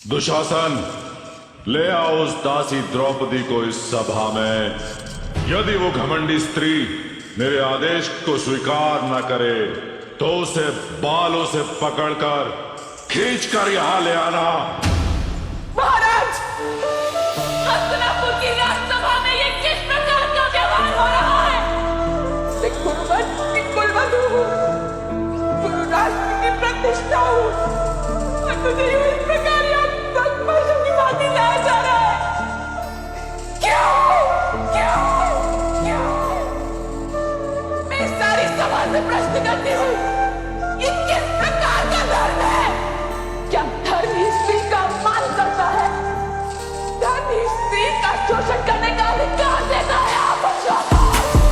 दुशासन, ले आओ उस दासी द्रौपदी को इस सभा में। यदि वो घमंडी स्त्री मेरे आदेश को स्वीकार न करे तो उसे बालों से पकड़कर खींचकर यहां ले आना। महाराज, हस्तिनापुर की राजसभा में ये किस प्रकार का व्यवहार हो रहा है? मैं कुलवंश की कुलवधू हूँ, गुरु राष्ट्र की प्रतिष्ठा हूँ, और मुझे इस प्रकार पशु की भांति लाया जा रहा है। क्यों? क्यों? क्यों? मैं इस सारी सभा से प्रश्न करती हूँ, ये किस प्रकार का धर्म है? क्या धर्म ही स्त्री का अपमान करता है? धर्म ही स्त्री का शोषण करने का अधिकार देता है? आप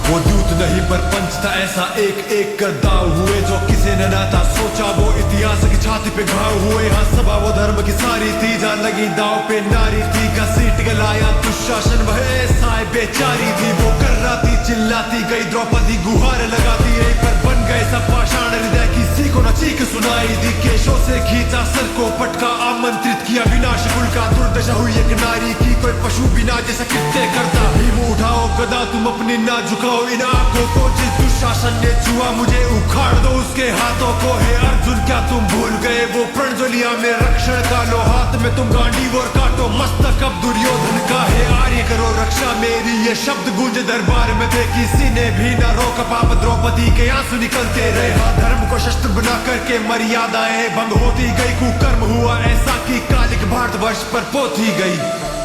वो दूत नहीं पर पंच था ऐसा, एक एक कर दाव हुए जो किसी ने ना था सोचा, वो इतिहास की छाती पे घाव हुए। हाँ सभा वो धर्म की सारी थी, जहाँ लगी दाव पे नारी थी, घसीट गलाया दुशासन वह ऐसा बेचारी थी। वो कर्राती चिल्लाती गई द्रौपदी गुहार लगाती रही, पर बन गए सब पाषाण हृदय, किसी को न चीख सुनाई दी। केशों से खींचा सर को पटका, आमंत्रित किया विनाश कुल का, दुर्दशा हुई एक नारी की, कोई पशु बिना जैसा कृत्य करता। भीम उठाओ गदा तुम अपनी ना झुकाओ, इन आंखों को जिस दुशासन ने छुआ मुझे उखाड़ दो उसके हाथों को। हे अर्जुन क्या तुम भूल गए वो प्रणज्वलिया में रक्षण का लो, हाथ में तुम गांडीव और काटो मस्तक अब दुर्योधन का। हे आर्य करो रक्षा मेरी, ये शब्द गूंज दरबार में थे, किसी ने भी न रोका, पाप द्रौपदी के आंसू निकलते रहे। हाँ धर्म को शस्त्र बना करके मर्यादाएं भंग होती गई, कुकर्म हुआ ऐसा कि कालिक भारतवर्ष पर पोती गई।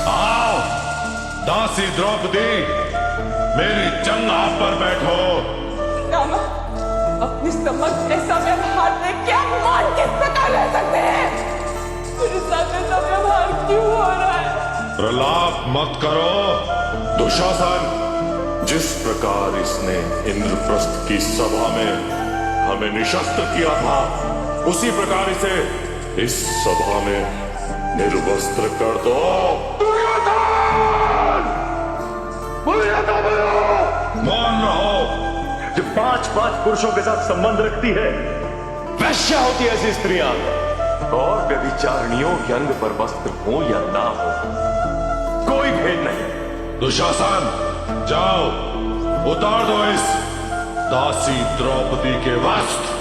आओ दासी द्रौपदी, मेरी जंघा पर बैठो। रामा, अपनी समझ ऐसा व्यवहार में क्या मान किस प्रकार रह सकते हैं? मेरे साथ ऐसा व्यवहार क्यों हो रहा है? प्रलाप मत करो। दुशासन, जिस प्रकार इसने इंद्रप्रस्थ की सभा में हमें निशस्त्र किया था, उसी प्रकार इसे इस सभा में निर्वस्त्र कर दो। मौन रहो। जो 5-5 पुरुषों के साथ संबंध रखती है, वैश्या होती है ऐसी स्त्रियां, और व्यभिचारिणियों के अंग पर वस्त्र हो या ना हो, कोई भेद नहीं। दुशासन, जाओ उतार दो इस दासी द्रौपदी के वस्त्र।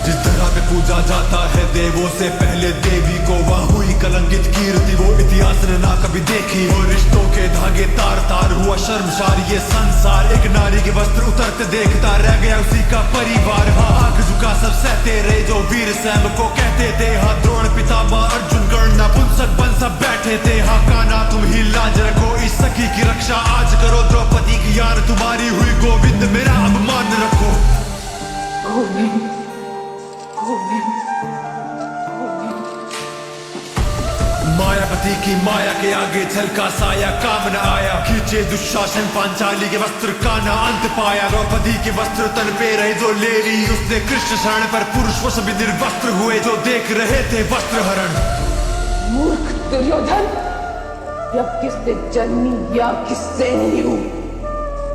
जिस तरह पे पूजा जाता है देवों से पहले देवी को, वहाँ हुई कलंकित कीर्ति वो इतिहास ने ना कभी देखी। वो रिश्तों के धागे तार तार हुआ शर्मसार ये संसार, एक नारी के वस्त्र उतरते देखता रह गया उसी का परिवार। हाँ आंख झुका सब सहते रहे जो वीर सैम को कहते थे। हाँ द्रोण पितामह अर्जुन कर्ण नपुंसक बन सब बैठे थे। हाँ कान्हा तुम ही लाज रखो, इस सखी की रक्षा आज करो, द्रौपदी की यार तुम्हारी हुई, गोविंद मेरा अपमान रखो। गोविंद, मायापति की माया के आगे झलका साया काम न आया, खींचे दुशासन पांचाली के वस्त्र का न अंत पाया। द्रौपदी के वस्त्र तन पे रहे जो ले ली उसने कृष्ण शरण पर, पुरुष वो सभी निर्वस्त्र हुए जो देख रहे थे वस्त्र हरण। मूर्ख दुर्योधन, जब किससे जन्मी या किससे नहीं हूं,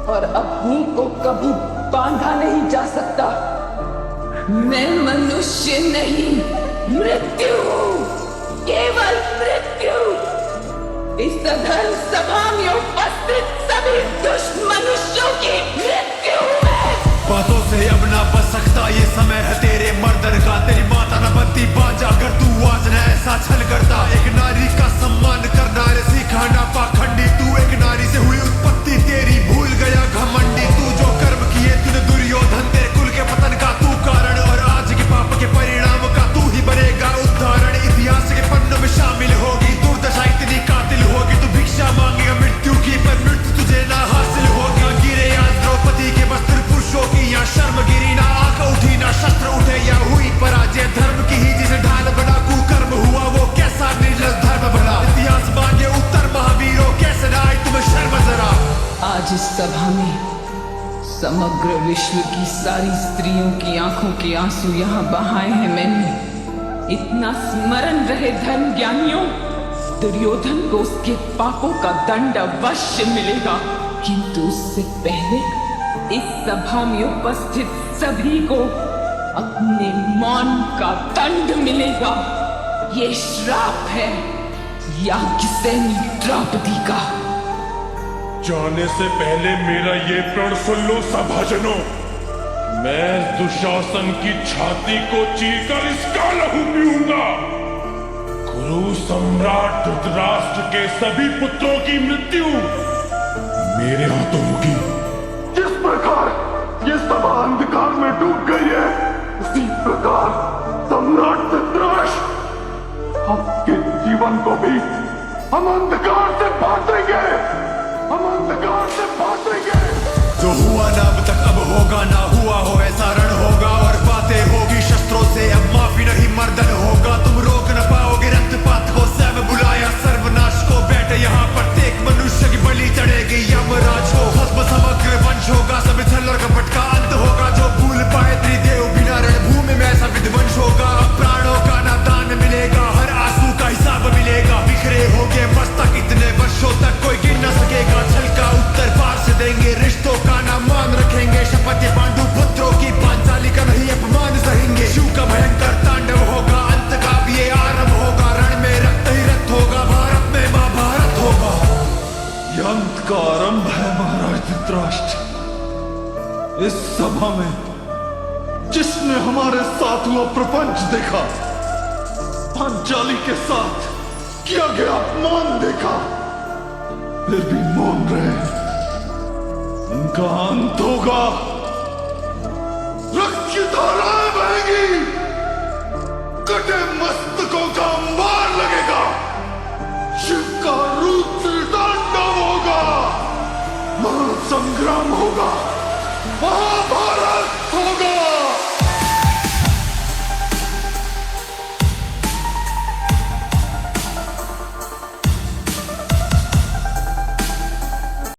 और अपनी को कभी बांधा नहीं जा सकता। मैं मनुष्य नहीं, मृत्यु हूं, केवल मृत्यु। इस अधर्म सभा में उपस्थित सभी दुष्ट मनुष्यों की मृत्यु है। बातों से अब ना बच सकता ये समय है तेरे मर्दन का, तेरी माता न बनती बाजा अगर तू आज न ऐसा छल करता। एक नारी का सम्मान करना रे सिखाना पाखंडी, तू एक नारी से हुई उत्पत्ति तेरी भूल गया घमंडी। तू जो कर्म किए तूने दुर्योधन, तेरे कुल के पतन का तू कारण, और आज के पाप के परिणाम का तू ही बनेगा उदाहरण। इतिहास के पन्नों में शामिल होगी दुर्दशा इतनी कातिल होगी, तू भिक्षा मांगेगा मृत्यु की पर मृत्यु तुझे ना हासिल होगी। गिरे आज द्रौपदी के वस्त्र पुरुषों की, यहाँ शर्म गिरी ना आंख उठी ना शस्त्र उठे, या हुई पराजय धर्म की ही जिसे ढाल बना कुकर्म हुआ वो कैसा निर्लज धर्म भला। इतिहास मांगे उत्तर महावीरों, कैसे ना आई तुम्हें शर्म जरा। आज इस सभा में समग्र विश्व की सारी स्त्रियों की आंखों के आंसू यहाँ बहाए हैं मैंने। इतना स्मरण रहे धर्म ज्ञानियों, दुर्योधन को उसके पापों का दंड अवश्य मिलेगा, किंतु उससे पहले इस सभा में उपस्थित सभी को अपने मौन का दंड मिलेगा। ये श्राप है याज्ञसेनी द्रौपदी का। जाने से पहले मेरा ये प्रण सुन लो सभाजनों। मैं दुशासन की छाती को चीरकर इसका लहू पीऊंगा। गुरु सम्राट धृतराष्ट्र के सभी पुत्रों की मृत्यु मेरे हाथों होगी। जिस प्रकार ये सभा अंधकार में डूब गई है, उसी प्रकार सम्राट धृतराष्ट्र आपके जीवन को भी हम अंधकार से बांटेंगे। हम अंधकार से बांटेंगे। जो हुआ ना अब तक अब होगा, ना हुआ हो ऐसा रण होगा। और बातें होगी शस्त्रों से, अब माफी नहीं मर्दन होगा। तुम रोक न पाओगे रक्तपात को, स्वयं बुलाया सर्वनाश को। बैठे यहाँ प्रत्येक मनुष्य की बलि चढ़ेगी यमराज को। भस्म समग्र वंश होगा, सब छल और कपट का अंत होगा। जो भूल पाए त्रिदेव बिना रणभूमि में ऐसा विध्वंस होगा। अब प्राणों का ना दान मिलेगा, हर आंसू का हिसाब मिलेगा। बिखरे होंगे मस्तक इतने वर्षों तक कोई गिन न सकेगा। छल का उत्तर पार से देंगे, रिश्तों का ना मान रखेंगे। शपथ ये पांडु पुत्रों की, पांचाली का नहीं अपमान सहेंगे। शिव का भयंकर तांडव होगा, अंत का भी ये आरंभ होगा। रण में रक्त ही रक्त होगा, भारत में महाभारत होगा। ये अंत का आरंभ है महाराज धृतराष्ट्र। इस सभा में जिसने हमारे साथ हुआ प्रपंच देखा, पांचाली के साथ किया गया अपमान देखा, फिर भी मौन रहे, उनका अंत होगा। रक्त की धाराएं बहेगी, कटे मस्तकों का अंबार लगेगा। शिव का रुद्र तांडव होगा, महासंग्राम होगा, महाभारत